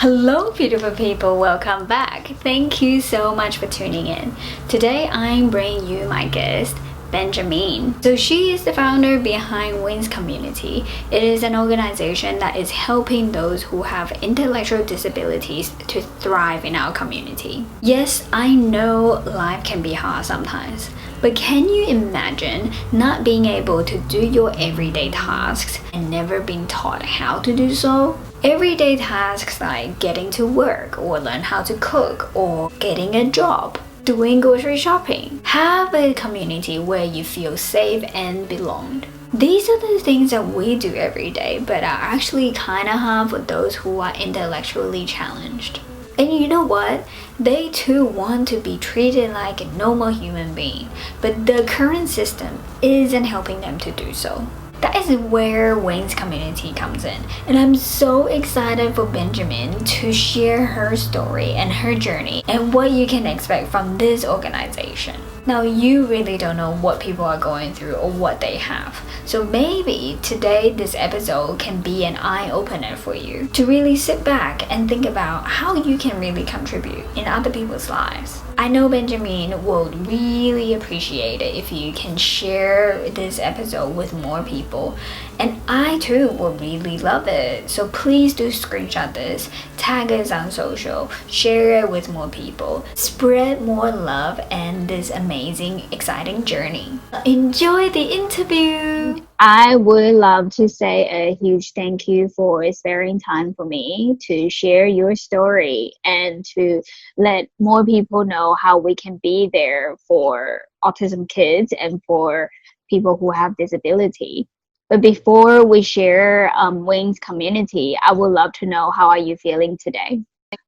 Hello, beautiful people, welcome back. Thank you so much for tuning in. Today, I'm bringing you my guest, Benjamine. So, she is the founder behind Wings Community. It is an organization that is helping those who have intellectual disabilities to thrive in our community. Yes, I know life can be hard sometimes. But can you imagine not being able to do your everyday tasks and never being taught how to do so? Everyday tasks like getting to work or learn how to cook or getting a job, doing grocery shopping. Have a community where you feel safe and belonged. These are the things that we do every day but are actually kinda hard for those who are intellectually challenged. And you know what? They too want to be treated like a normal human being, but the current system isn't helping them to do so. That is where Wayne's community comes in, and I'm so excited for Benjamin to share her story and her journey and what you can expect from this organization. Now, you really don't know what people are going through or what they have, so maybe today this episode can be an eye-opener for you to really sit back and think about how you can really contribute in other people's lives. I know Benjamin would really appreciate it if you can share this episode with more people, and I too would really love it. So please do screenshot this, tag us on social, share it with more people, spread more love and this amazing, exciting journey. Enjoy the interview! I would love to say a huge thank you for sparing time for me to share your story and to let more people know how we can be there for autism kids and for people who have disability. But before we share Wings community, I would love to know how are you feeling today?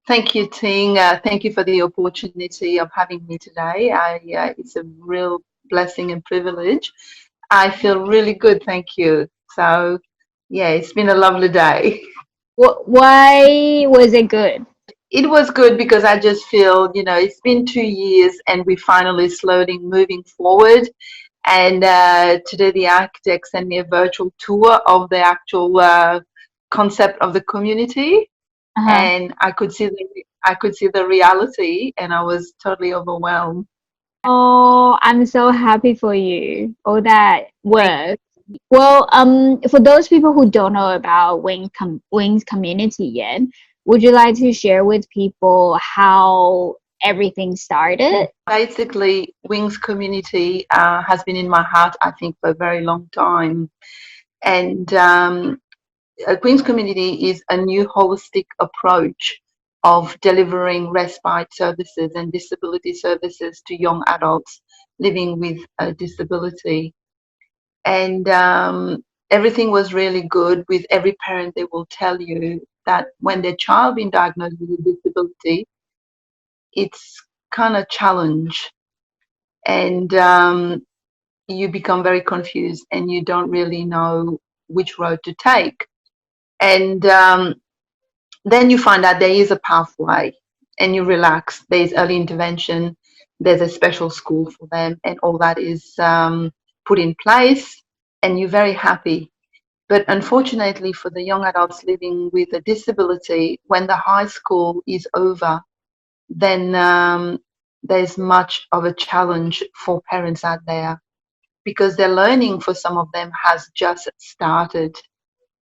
Thank you, Ting. Thank you for the opportunity of having me today. It's a real blessing and privilege. I feel really good, thank you. So, yeah, it's been a lovely day. Why was it good? It was good because I just feel, it's been 2 years and we finally slowly moving forward. And today the architect sent me a virtual tour of the actual concept of the community, Uh-huh. and I could see the reality, and I was totally overwhelmed. Oh, I'm so happy for you. All that Thank work. Well, for those people who don't know about Wings community yet, would you like to share with people how everything started? Basically, Wings community has been in my heart, I think, for a very long time. And Wings community is a new holistic approach of delivering respite services and disability services to young adults living with a disability. And everything was really good. With every parent, they will tell you that when their child been diagnosed with a disability, it's kind of challenge, and you become very confused and you don't really know which road to take. And then you find out there is a pathway, and you relax. There's early intervention, there's a special school for them, and all that is put in place, and you're very happy. But unfortunately, for the young adults living with a disability, when the high school is over, then there's much of a challenge for parents out there, because their learning for some of them has just started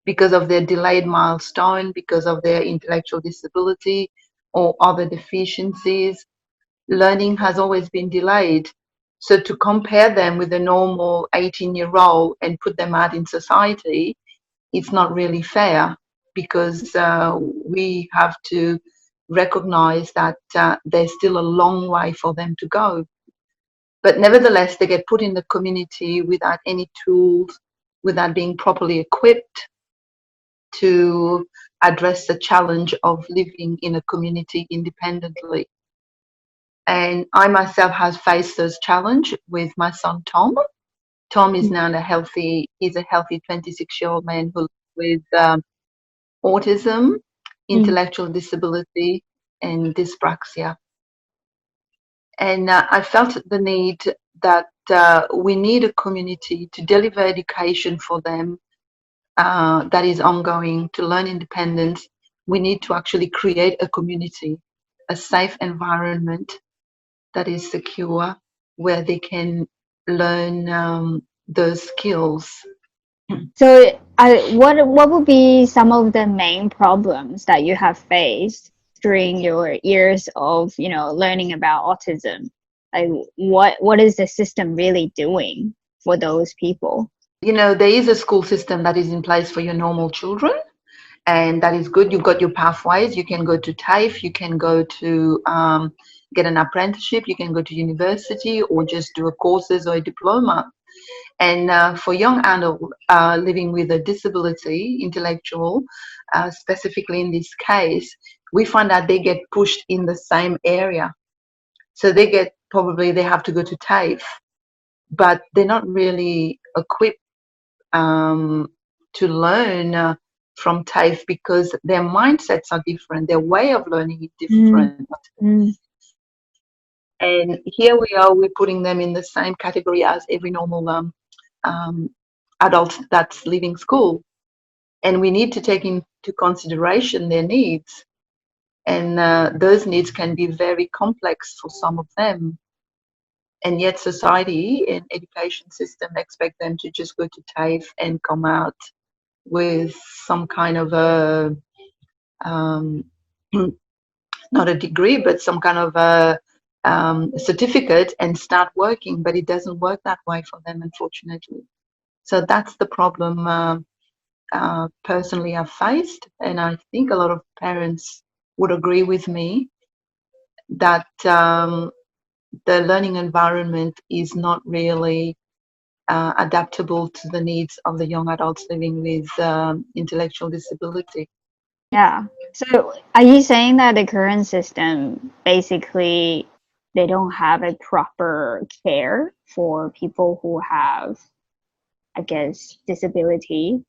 because of their delayed milestone, because of their intellectual disability or other deficiencies. Learning has always been delayed. So to compare them with a normal 18-year-old and put them out in society, it's not really fair, because we have to recognize that there's still a long way for them to go. But nevertheless, they get put in the community without any tools, without being properly equipped to address the challenge of living in a community independently. And I myself has faced this challenge with my son Tom. Tom is now he's a healthy 26-year-old man who lives with autism, Mm. intellectual disability, and dyspraxia. And I felt the need that we need a community to deliver education for them that is ongoing, to learn independence we need to actually create a community, a safe environment that is secure, where they can learn those skills. So, what would be some of the main problems that you have faced during your years of, learning about autism? Like, what is the system really doing for those people? There is a school system that is in place for your normal children, and that is good. You've got your pathways. You can go to TAFE, you can go to get an apprenticeship, you can go to university, or just do a courses or a diploma. And for young adults living with a disability, intellectual, specifically in this case, we find that they get pushed in the same area. So they have to go to TAFE, but they're not really equipped to learn from TAFE, because their mindsets are different, their way of learning is Mm, different. mm, And here we are, we're putting them in the same category as every normal um, adult that's leaving school. And we need to take into consideration their needs. And those needs can be very complex for some of them. And yet society and education system expect them to just go to TAFE and come out with some kind of a um, not a degree, but some kind of a certificate and start working. But it doesn't work that way for them, unfortunately. So that's the problem personally I've faced, and I think a lot of parents would agree with me that the learning environment is not really adaptable to the needs of the young adults living with intellectual disability. yeah. So, are you saying that the current system basically they don't have a proper care for people who have, I guess, disability,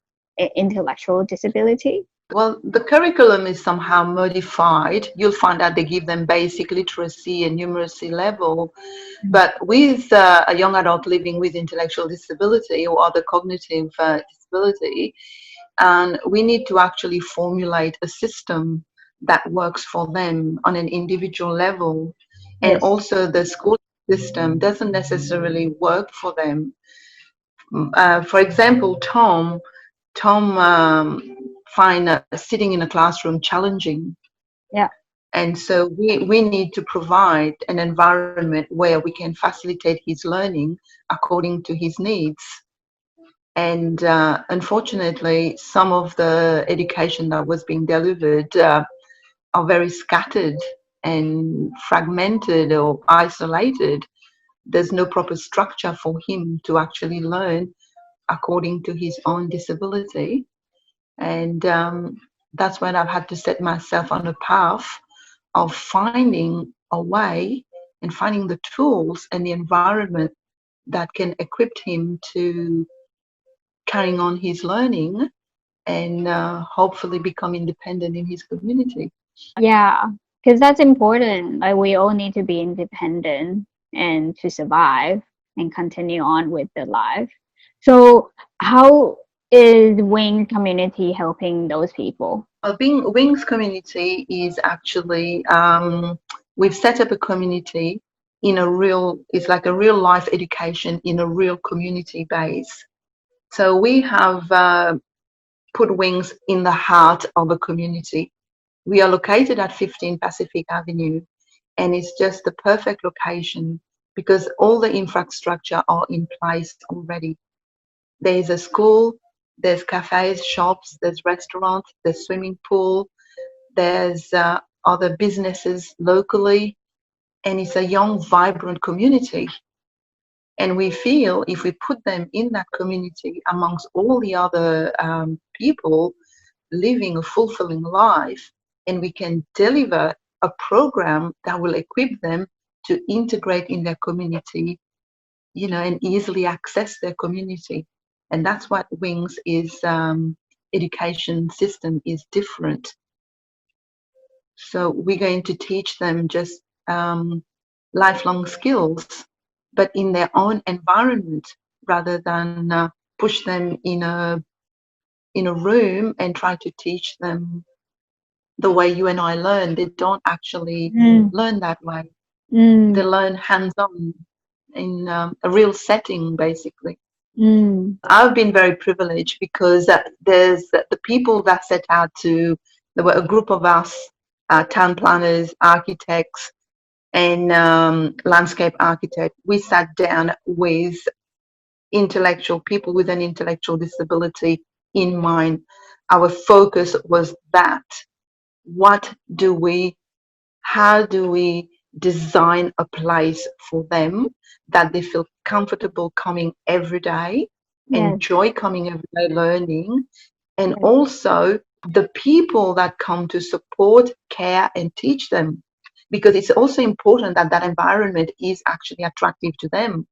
intellectual disability? Well, the curriculum is somehow modified. You'll find that they give them basic literacy and numeracy level, but with a young adult living with intellectual disability or other cognitive disability, and we need to actually formulate a system that works for them on an individual level. And Yes. also the school system doesn't necessarily work for them. For example, Tom find sitting in a classroom challenging. Yeah. And so we need to provide an environment where we can facilitate his learning according to his needs. And unfortunately, some of the education that was being delivered are very scattered and fragmented or isolated. There's no proper structure for him to actually learn according to his own disability. And that's when I've had to set myself on a path of finding a way and finding the tools and the environment that can equip him to carrying on his learning and hopefully become independent in his community. Yeah, because that's important. Like we all need to be independent and to survive and continue on with the life. So how is Wing community helping those people? Wings community is actually, we've set up a community it's like a real life education in a real community base. So we have put Wings in the heart of a community. We are located at 15 Pacific Avenue, and it's just the perfect location because all the infrastructure are in place already. There's a school, there's cafes, shops, there's restaurants, there's swimming pool, there's other businesses locally, and it's a young, vibrant community. And we feel if we put them in that community amongst all the other people living a fulfilling life, and we can deliver a program that will equip them to integrate in their community, and easily access their community. And that's what Wings is, education system is different. So we're going to teach them just lifelong skills, but in their own environment rather than push them in a room and try to teach them the way you and I learn. They don't actually Mm, learn that way. They mm, learn hands-on in a real setting, basically. mm. I've been very privileged because there's the people that set out to, there were a group of us, town planners, architects, and landscape architect. We sat down with intellectual people with an intellectual disability in mind. Our focus was that. What do we, how do we design a place for them that they feel comfortable coming every day, Yes, enjoy coming every day learning, and yes, also the people that come to support, care, and teach them. Because it's also important that that environment is actually attractive to them.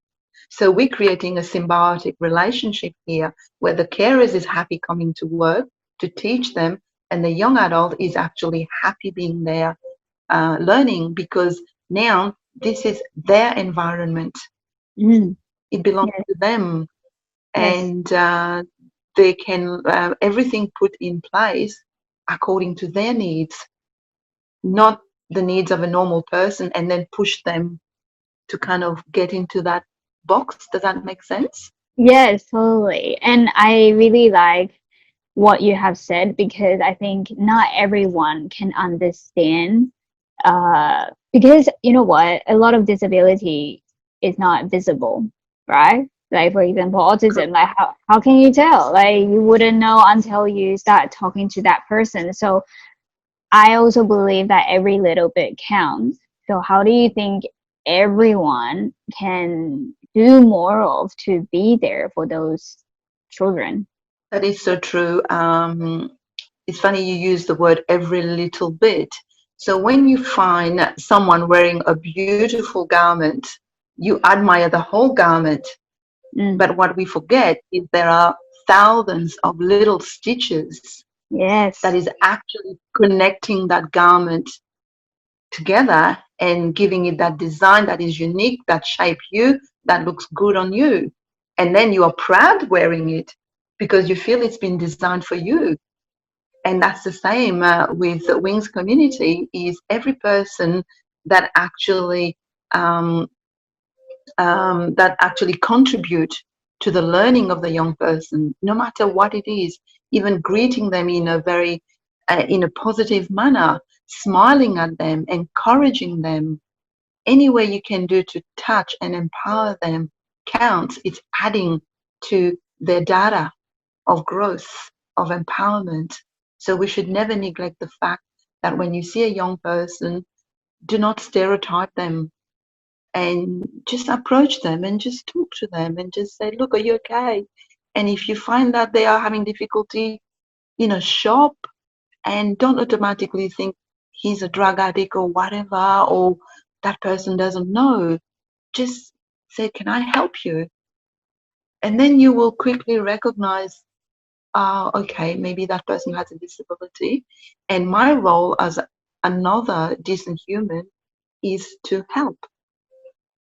So we're creating a symbiotic relationship here where the carers is happy coming to work to teach them, and the young adult is actually happy being there learning, because now this is their environment. mm, It belongs yes, to them, yes. and they can everything put in place according to their needs, not the needs of a normal person, and then push them to kind of get into that box. Does that make sense? Yes, totally. And I really like what you have said because I think not everyone can understand. Because you know what, a lot of disability is not visible, right? Like for example, autism. Like how can you tell? Like you wouldn't know until you start talking to that person. So I also believe that every little bit counts. So how do you think everyone can do more of to be there for those children? That is so true. It's funny you use the word every little bit. So when you find someone wearing a beautiful garment, you admire the whole garment. Mm, But what we forget is there are thousands of little stitches that yes. is actually connecting that garment together and giving it that design that is unique, that shape you, that looks good on you. And then you are proud wearing it because you feel it's been designed for you. And that's the same with the Wings community, is every person that actually um, that actually contribute to the learning of the young person, no matter what it is, even greeting them in a very in a positive manner, smiling at them, encouraging them, any way you can do to touch and empower them counts. It's adding to their data of growth, of empowerment. So we should never neglect the fact that when you see a young person, do not stereotype them, and just approach them and just talk to them and just say, look, are you okay? And if you find that they are having difficulty, shop, and don't automatically think he's a drug addict or whatever, or that person doesn't know. Just say, can I help you? And then you will quickly recognize, okay, maybe that person has a disability. And my role as another decent human is to help,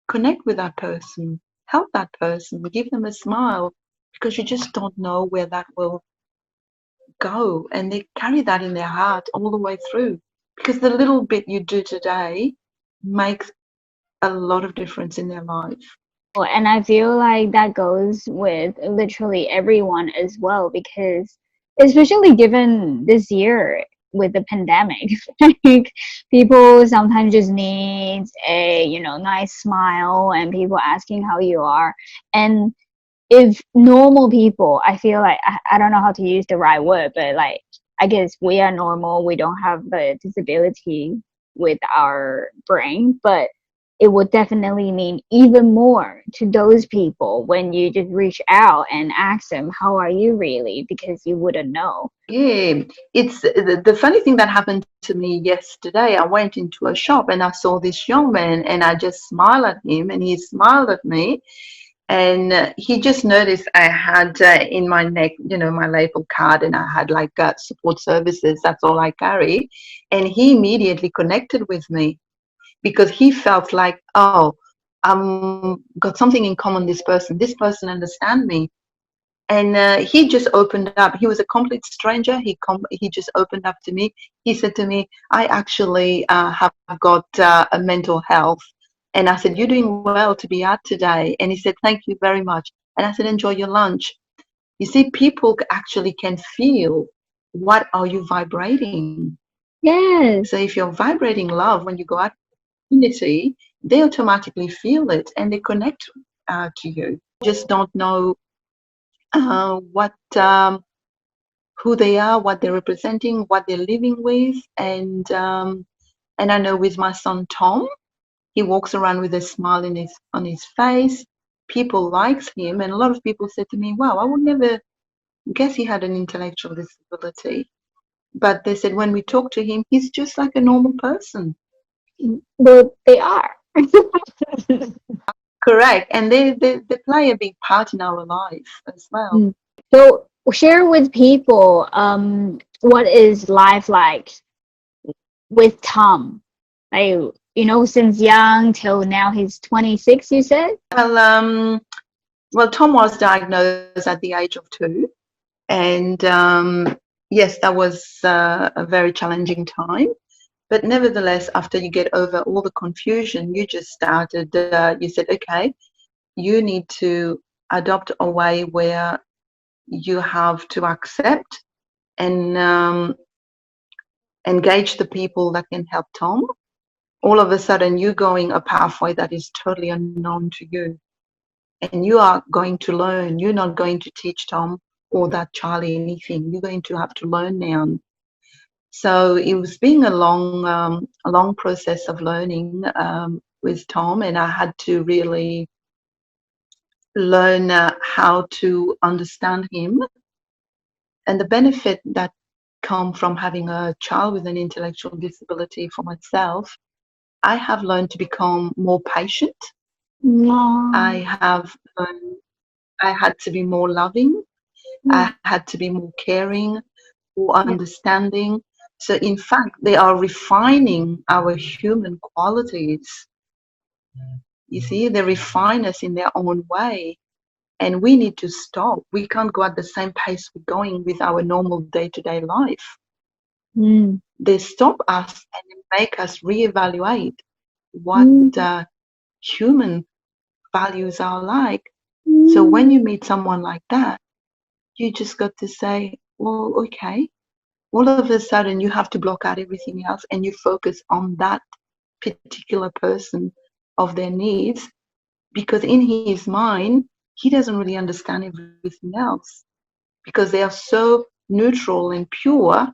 connect with that person, help that person, give them a smile, because you just don't know where that will go. And they carry that in their heart all the way through, because the little bit you do today makes a lot of difference in their life. And I feel like that goes with literally everyone as well, because especially given this year with the pandemic, like people sometimes just need a, nice smile and people asking how you are. And if normal people, I feel like I don't know how to use the right word, but like I guess we are normal, we don't have the disability with our brain, but it would definitely mean even more to those people when you just reach out and ask them, how are you really? Because you wouldn't know. Yeah, it's the funny thing that happened to me yesterday. I went into a shop and I saw this young man, and I just smiled at him, and he smiled at me. And he just noticed I had in my neck, my label card, and I had like support services. That's all I carry. And he immediately connected with me because he felt like, oh, got something in common. This person understand me. And he just opened up. He was a complete stranger. He just opened up to me. He said to me, I actually have got a mental health. And I said, you're doing well to be out today. And he said, thank you very much. And I said, enjoy your lunch. You see, people actually can feel, what are you vibrating? So Yes. if you're vibrating love when you go out in the community, they automatically feel it and they connect to you. Just don't know what who they are, what they're representing, what they're living with, and I know with my son Tom, he walks around with a smile in his on his face. People likes him, and a lot of people said to me, "Wow, I would never guess he had an intellectual disability." But they said when we talk to him, he's just like a normal person. Well, they are. Correct, and they play a big part in our life as well. Mm. So share with people what is life like with Tom? Like, since young till now he's 26, you said? Well, well, Tom was diagnosed at the age of 2, and yes, that was a very challenging time. But nevertheless, after you get over all the confusion, you just started. You said, okay, you need to adopt a way where you have to accept and engage the people that can help Tom. All of a sudden, you're going a pathway that is totally unknown to you, and you are going to learn. You're not going to teach Tom or that child anything. You're going to have to learn now. So it was being a long process of learning with Tom, and I had to really learn how to understand him and the benefit that come from having a child with an intellectual disability for myself. I have learned to become more patient. I No. have learned I had to be more loving. Mm. I had to be more caring, more Yeah. understanding. So, in fact, they are refining our human qualities. You see, they refine us in their own way. And we need to stop. We can't go at the same pace we're going with our normal day to day life. Mm. They stop us and make us reevaluate what Mm. human values are like. So, when you Mm. meet someone like that, you just got to say, well, okay. All of a sudden, you have to block out everything else and you focus on that particular person of their needs, because in his mind, he doesn't really understand everything else because they are so neutral and pure.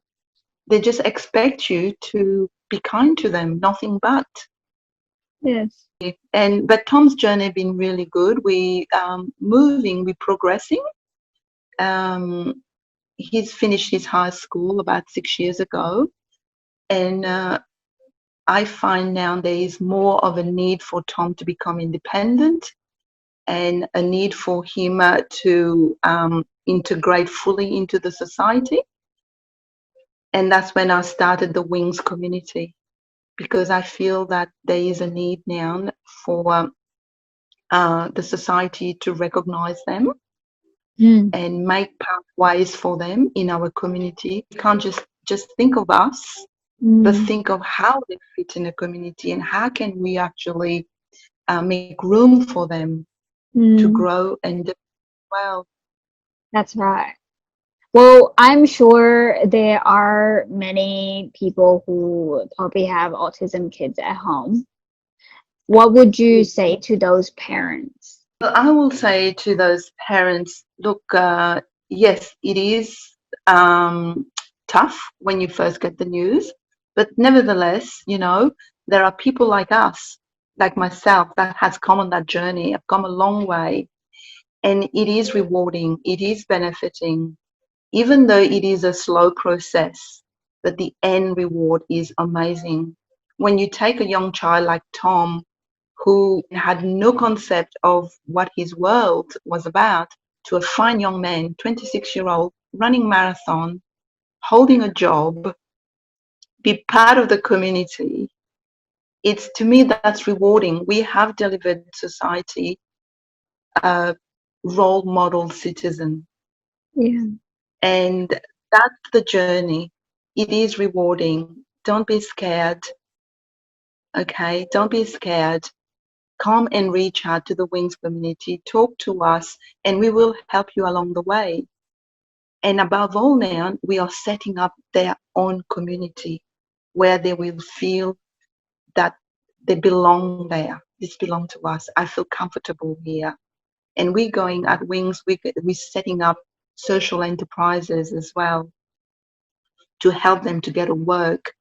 They just expect you to be kind to them, nothing but. Yes. And but Tom's journey been really good. We moving, we're progressing. Um, he's finished his high school about 6 years ago, and I find now there is more of a need for Tom to become independent and a need for him to integrate fully into the society. And that's when I started the Wings community, because I feel that there is a need now for the society to recognize them Mm. and make pathways for them in our community. We can't just think of us, but Mm. think of how they fit in a community and how can we actually make room for them to Mm. grow and do well. That's right. Well, I'm sure there are many people who probably have autism kids at home. What would you say to those parents? Well, I will say to those parents, look, yes, it is tough when you first get the news, but nevertheless, there are people like us, like myself, that has come on that journey. I've come a long way, and it is rewarding. It is benefiting, even though it is a slow process, but the end reward is amazing. When you take a young child like Tom, who had no concept of what his world was about, to a fine young man, 26-year-old, running marathon, holding a job, be part of the community, it's to me that's rewarding. We have delivered society a role model citizen. Yeah. And that's the journey. It is rewarding. Don't be scared. Okay. Don't be scared. Come and reach out to the Wings community, talk to us, and we will help you along the way. And above all, now we are setting up their own community where they will feel that they belong there. This belongs to us. I feel comfortable here. And we're going at Wings, we're setting up social enterprises as well to help them to get a work,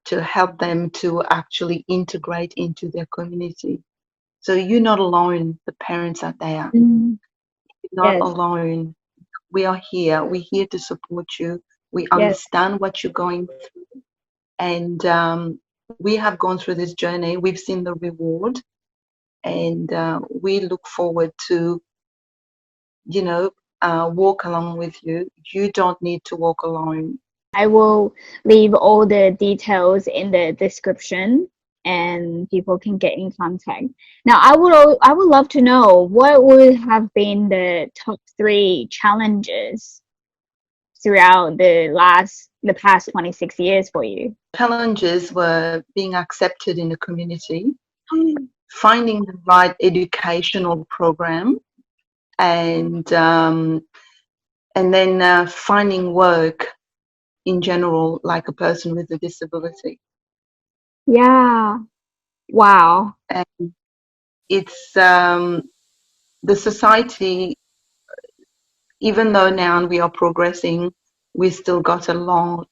to help them to actually integrate into their community. So you're not alone. The parents are there. Mm. You're not Yes. alone. We are here. We're here to support you. We Yes. understand what you're going through. And we have gone through this journey. We've seen the reward. And we look forward to, you know, walk along with you. You don't need to walk alone. I will leave all the details in the description and people can get in contact. Now, I would love to know what would have been the top three challenges throughout the past 26 years for you. Challenges were being accepted in the community, Mm. finding the right educational program, and then finding work in general, like a person with a disability. Yeah. Wow. And it's the society, even though now we are progressing, we still got a long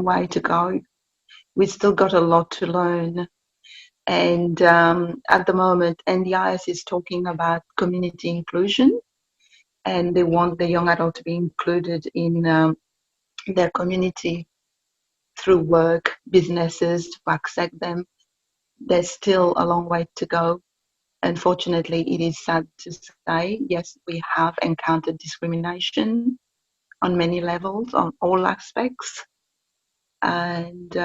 way to go. We still got a lot to learn. And at the moment, NDIS is talking about community inclusion, and they want the young adult to be included in their community through work, businesses, to accept them. There's still a long way to go. Unfortunately, it is sad to say, yes, we have encountered discrimination on many levels, on all aspects. And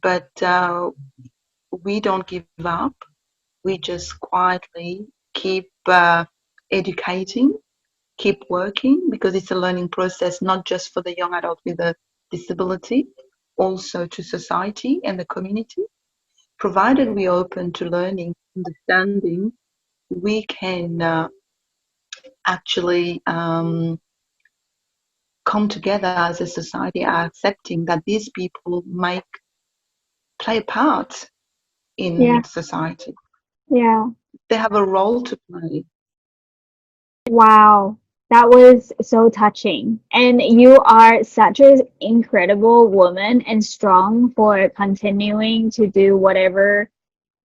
but we don't give up. We just quietly keep educating, keep working, because it's a learning process, not just for the young adult with a disability, also to society and the community. Provided we're open to learning, understanding, we can actually come together as a society, accepting that these people play a part Yeah. in society. Yeah. They have a role to play. Wow. That was so touching. And you are such an incredible woman and strong for continuing to do whatever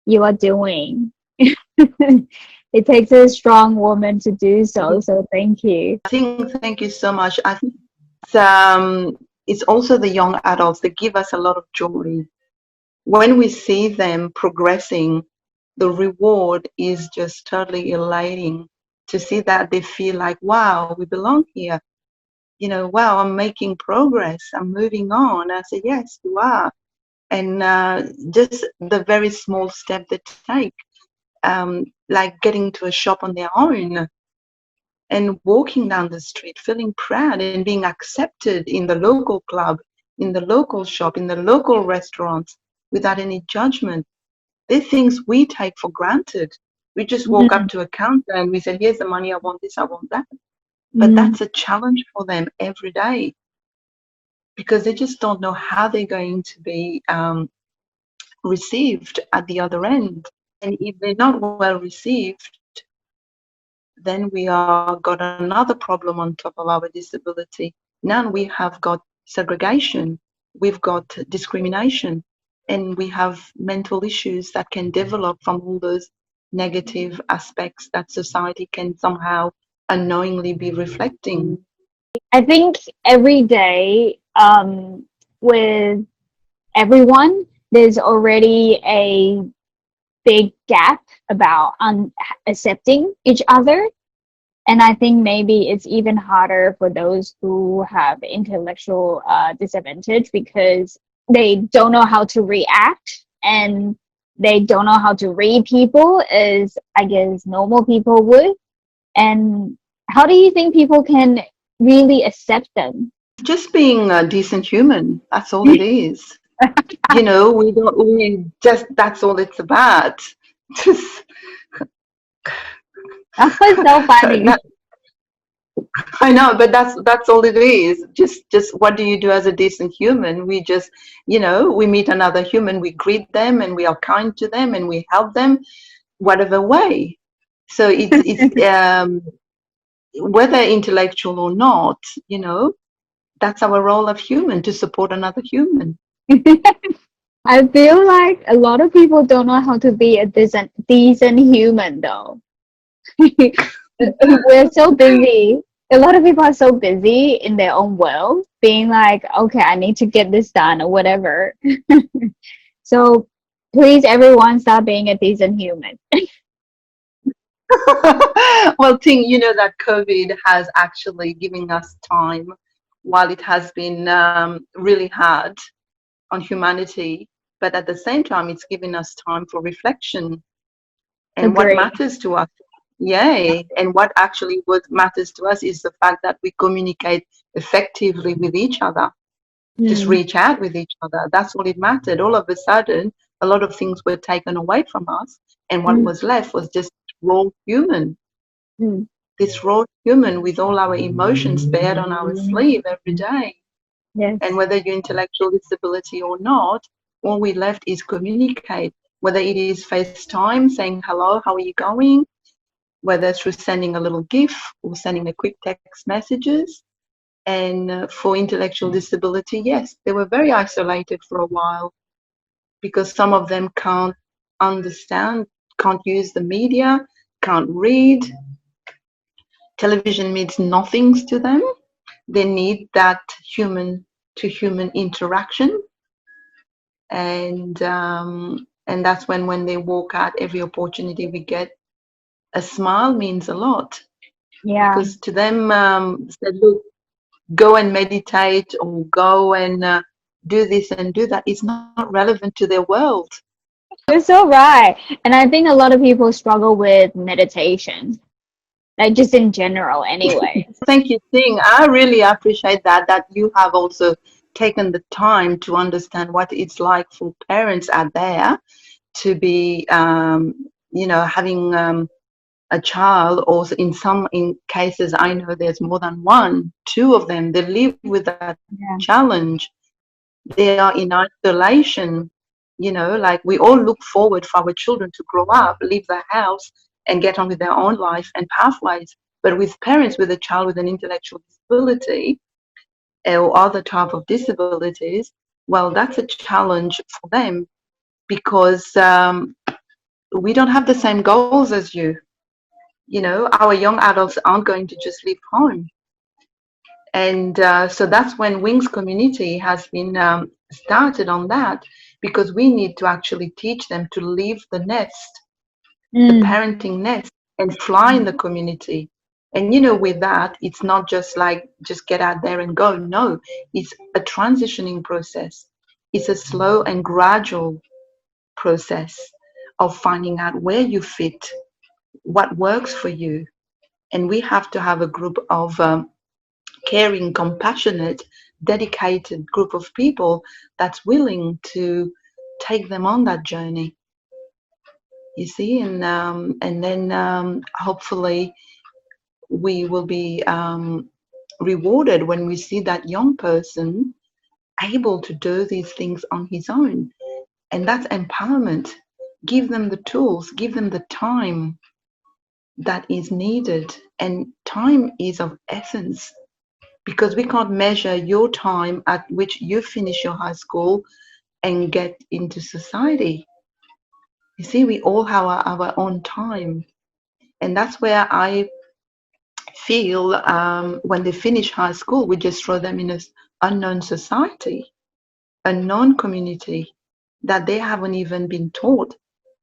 you are doing. It takes a strong woman to do so. So thank you. I think, thank you so much. I think it's also the young adults that give us a lot of joy. When we see them progressing, the reward is just totally elating to see that they feel like, wow, we belong here. You know, wow, I'm making progress. I'm moving on. I say, yes, you are. And just the very small step they take, like getting to a shop on their own and walking down the street, feeling proud and being accepted in the local club, in the local shop, in the local restaurants without any judgment. They're things we take for granted. We just walk up Mm, to a counter and we say, here's the money, I want this, I want that. But mm, that's a challenge for them every day because they just don't know how they're going to be received at the other end. And if they're not well received, then we are got another problem on top of our disability. Now we have got segregation, we've got discrimination, and we have mental issues that can develop from all those negative aspects that society can somehow unknowingly be reflecting. I think every day, with everyone, there's already a big gap about accepting each other. And I think maybe it's even harder for those who have intellectual disadvantage because they don't know how to react and they don't know how to read people as I guess normal people would. And How do you think people can really accept them? Just being a decent human, that's all it is. We don't, we just, that's all it's about. Just, That was so funny. that, I know, but that's all it is. Just what do you do as a decent human? We just, we meet another human, we greet them, and we are kind to them, and we help them, whatever way. So it's whether intellectual or not, that's our role of human, to support another human. I feel like a lot of people don't know how to be a decent human, though. We're so busy. A lot of people are so busy in their own world, being like, okay, I need to get this done or whatever. So please, everyone, stop being a decent human. Well, Ting, that COVID has actually given us time, while it has been really hard on humanity, but at the same time, it's giving us time for reflection and what Agree. matters to us. Yay. And what matters to us is the fact that we communicate effectively with each other, just Mm, reach out with each other. That's all it mattered. All of a sudden, a lot of things were taken away from us, and what mm, was left was just raw human. mm. This raw human with all our emotions bared on our sleeve every day. And Yes. whether you're intellectual disability or not, all we left is communicate, whether it is FaceTime saying hello, how are you going, whether through sending a little GIF or sending a quick text messages. And for intellectual disability, yes, they were very isolated for a while, because some of them can't understand, can't use the media, can't read. Television means nothing to them. They need that human to human interaction. And that's when they walk out, every opportunity we get, a smile means a lot, Yeah. because to them, said, look, go and meditate, or go and do this and do that, it's not relevant to their world. You're so right. And I think a lot of people struggle with meditation, like just in general, anyway. Thank you, Sing. I really appreciate that you have also taken the time to understand what it's like for parents out there to be, having a child, or in cases, I know there's more than one, two of them, they live with that Yeah. challenge. They are in isolation. Like, we all look forward for our children to grow up, leave the house, and get on with their own life and pathways. But with parents with a child with an intellectual disability or other type of disabilities, well, that's a challenge for them, because we don't have the same goals as you. Our young adults aren't going to just leave home. And so that's when Wings community has been started on that, because we need to actually teach them to leave the nest, the Mm, parenting nest, and fly in the community. And with that, it's not just like just get out there and go. No, it's a transitioning process. It's a slow and gradual process of finding out where you fit, what works for you. And we have to have a group of caring, compassionate, dedicated group of people that's willing to take them on that journey. You see, and then hopefully we will be rewarded when we see that young person able to do these things on his own, and that's empowerment. Give them the tools, give them the time that is needed, and time is of essence, because we can't measure your time at which you finish your high school and get into society. You see, we all have our own time. And that's where I feel when they finish high school, we just throw them in an unknown society, a known community that they haven't even been taught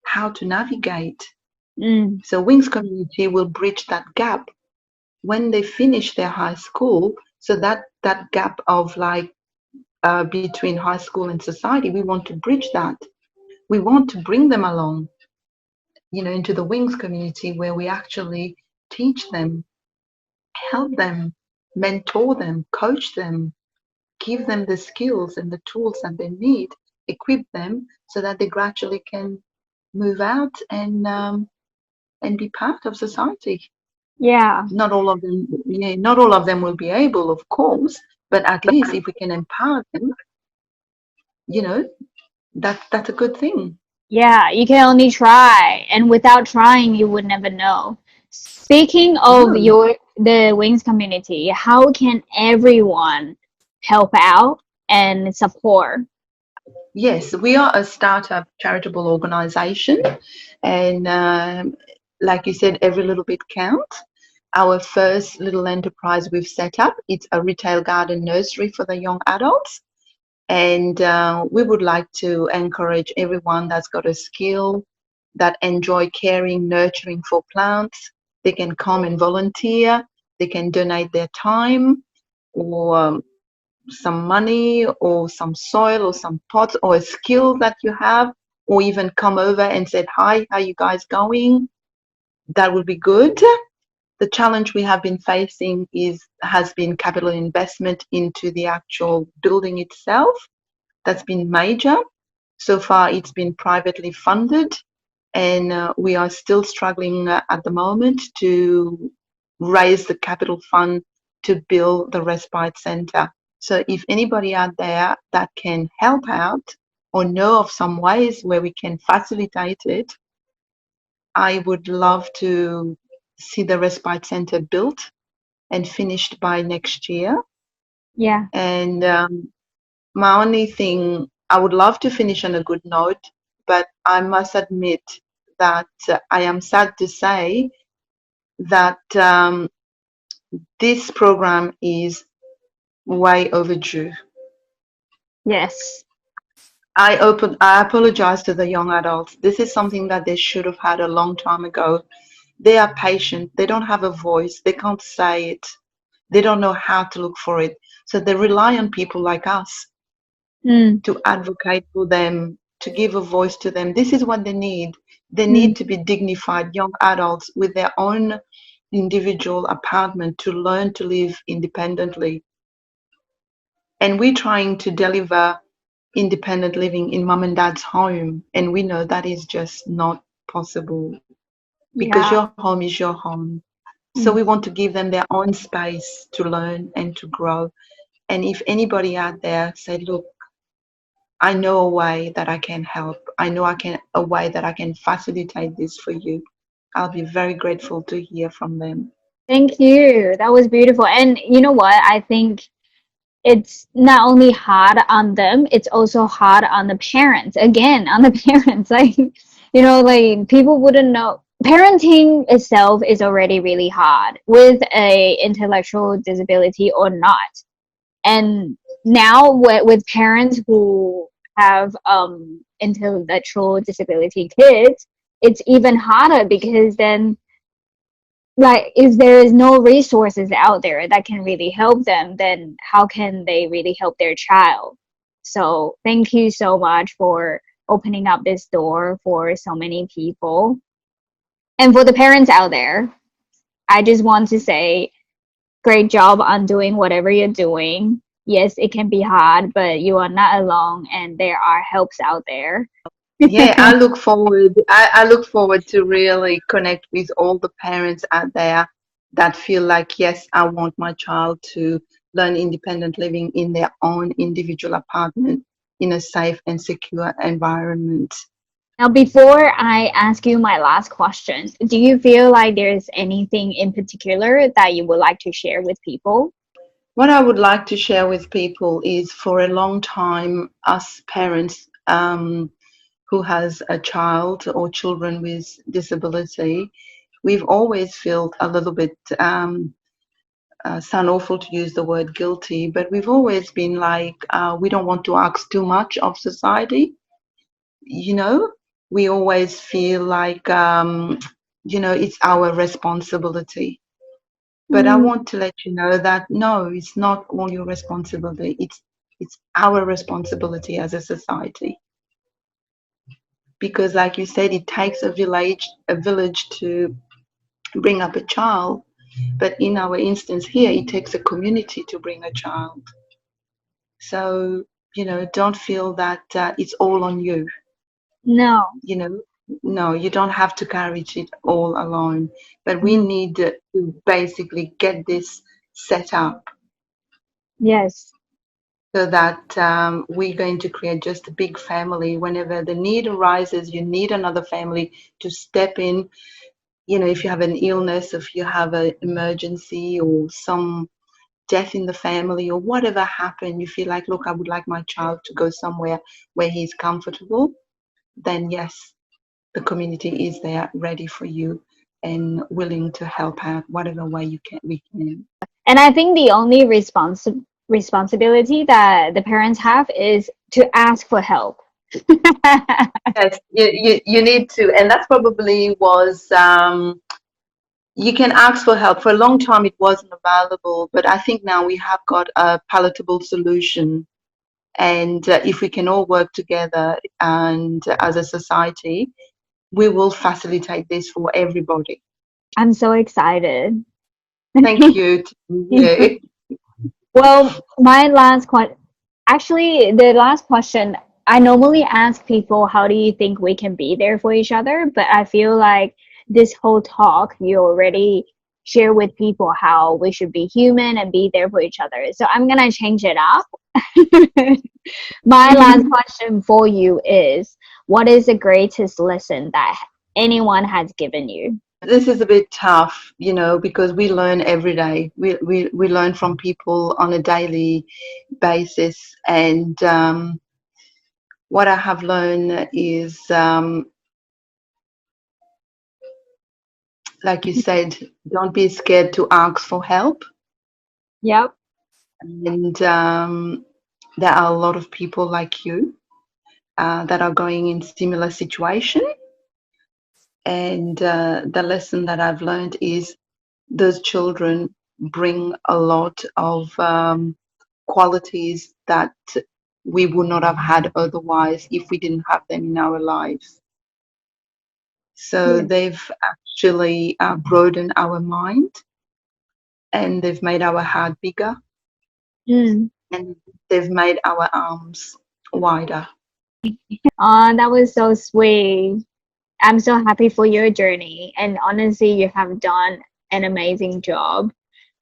how to navigate. mm, So Wings community will bridge that gap when they finish their high school. So that gap of like between high school and society, we want to bridge that. We want to bring them along, into the Wings community, where we actually teach them help them, mentor them, coach them, give them the skills and the tools that they need, equip them so that they gradually can move out and be part of society. Yeah. Not all of them, yeah, not all of them will be able, of course, but at least if we can empower them, you know, that's a good thing. Yeah, you can only try, and without trying, you would never know. Speaking of No. the Wings community, how can everyone help out and support? Yes, we are a startup charitable organization, and like you said, every little bit counts. Our first little enterprise we've set up, it's a retail garden nursery for the young adults. And we would like to encourage everyone that's got a skill, that enjoy caring, nurturing for plants. They can come and volunteer. They can donate their time or some money or some soil or some pots or a skill that you have, or even come over and said, hi, how you guys going? That would be good. The challenge we have been facing has been capital investment into the actual building itself. That's been major. So far, it's been privately funded, and we are still struggling at the moment to raise the capital fund to build the respite center. So, if anybody out there that can help out or know of some ways where we can facilitate it, I would love to see the respite center built and finished by next year. Yeah. And my only thing, I would love to finish on a good note, but I must admit that I am sad to say that this program is way overdue. Yes. I apologize to the young adults. This is something that they should have had a long time ago. They are patient. They don't have a voice. They can't say it. They don't know how to look for it. So they rely on people like us Mm, to advocate for them, to give a voice to them. This is what they need. They mm, need to be dignified young adults with their own individual apartment to learn to live independently. And we're trying to deliver independent living in mom and dad's home. And we know that is just not possible because yeah. your home is your home. So we Mm. want to give them their own space to learn and to grow. And if anybody out there say, look, I know a way that I can help. I know a way that I can facilitate this for you. I'll be very grateful to hear from them. Thank you. That was beautiful. And you know what? I think it's not only hard on them, it's also hard on the parents. Again, on the parents. Like, like people wouldn't know. Parenting itself is already really hard with a intellectual disability or not. And now with parents who have intellectual disability kids, it's even harder because then like if there is no resources out there that can really help them, then how can they really help their child? So thank you so much for opening up this door for so many people. And for the parents out there, I just want to say great job on doing whatever you're doing. Yes, it can be hard, but you are not alone and there are helps out there. Yeah, I look forward to really connect with all the parents out there that feel like, yes, I want my child to learn independent living in their own individual apartment in a safe and secure environment. Now, before I ask you my last question, do you feel like there's anything in particular that you would like to share with people? What I would like to share with people is for a long time, us parents who has a child or children with disability, we've always felt a little bit, sound awful to use the word guilty, but we've always been like, we don't want to ask too much of society. You know, we always feel like, it's our responsibility. But I Mm, want to let you know that no, it's not all your responsibility. It's our responsibility as a society. Because, like you said, it takes a village to bring up a child. But in our instance here, it takes a community to bring a child. So, don't feel that it's all on you. No. You know, no, you don't have to carry it all alone. But we Mhm. need to basically get this set up Yes. so that we're going to create just a big family. Whenever the need arises, you need another family to step in. If you have an illness, if you have an emergency or some death in the family or whatever happened, you feel like, look, I would like my child to go somewhere where he's comfortable, then yes, the community is there ready for you and willing to help out whatever way we can. And I think the only responsibility that the parents have is to ask for help. Yes, you need to, and that's probably was you can ask for help. For a long time, it wasn't available, but I think now we have got a palatable solution. And if we can all work together and as a society, we will facilitate this for everybody. I'm so excited. Thank you to you. Well, my last question, actually, the last question, I normally ask people, how do you think we can be there for each other? But I feel like this whole talk, you already share with people how we should be human and be there for each other. So I'm gonna change it up. My last question for you is, what is the greatest lesson that anyone has given you? This is a bit tough, because we learn every day. We learn from people on a daily basis. And what I have learned is, like you said, don't be scared to ask for help. Yep. And there are a lot of people like you that are going in similar situation. And the lesson that I've learned is those children bring a lot of qualities that we would not have had otherwise if we didn't have them in our lives. So Yes. they've actually broadened our mind, and they've made our heart bigger, Mm. and they've made our arms wider. Oh, that was so sweet. I'm so happy for your journey. And honestly, you have done an amazing job.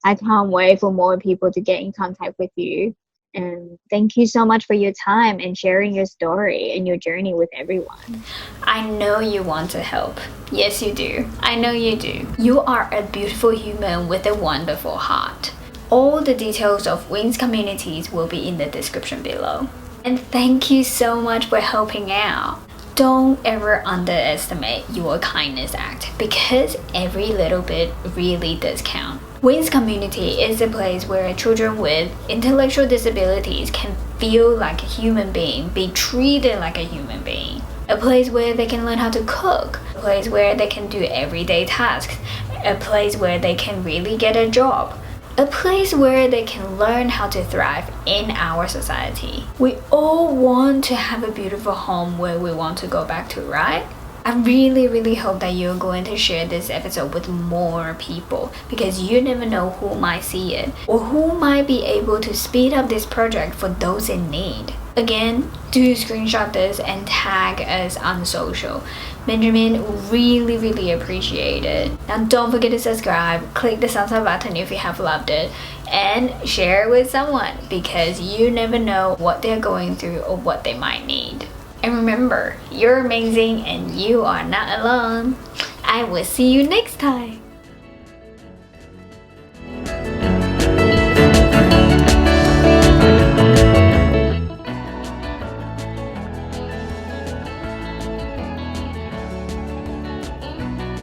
I can't wait for more people to get in contact with you. And thank you so much for your time and sharing your story and your journey with everyone. I know you want to help. Yes, you do. I know you do. You are a beautiful human with a wonderful heart. All the details of Wings communities will be in the description below. And thank you so much for helping out. Don't ever underestimate your kindness act because every little bit really does count. Wings community is a place where children with intellectual disabilities can feel like a human being, be treated like a human being. A place where they can learn how to cook, a place where they can do everyday tasks, a place where they can really get a job. A place where they can learn how to thrive in our society. We all want to have a beautiful home where we want to go back to, right? I really hope that you're going to share this episode with more people because you never know who might see it or who might be able to speed up this project for those in need. Again, do screenshot this and tag us on social. Benjamin really appreciate it. Now don't forget to subscribe, click the thumbs up button if you have loved it, and share it with someone because you never know what they're going through or what they might need. And remember, you're amazing and you are not alone. I will see you next time.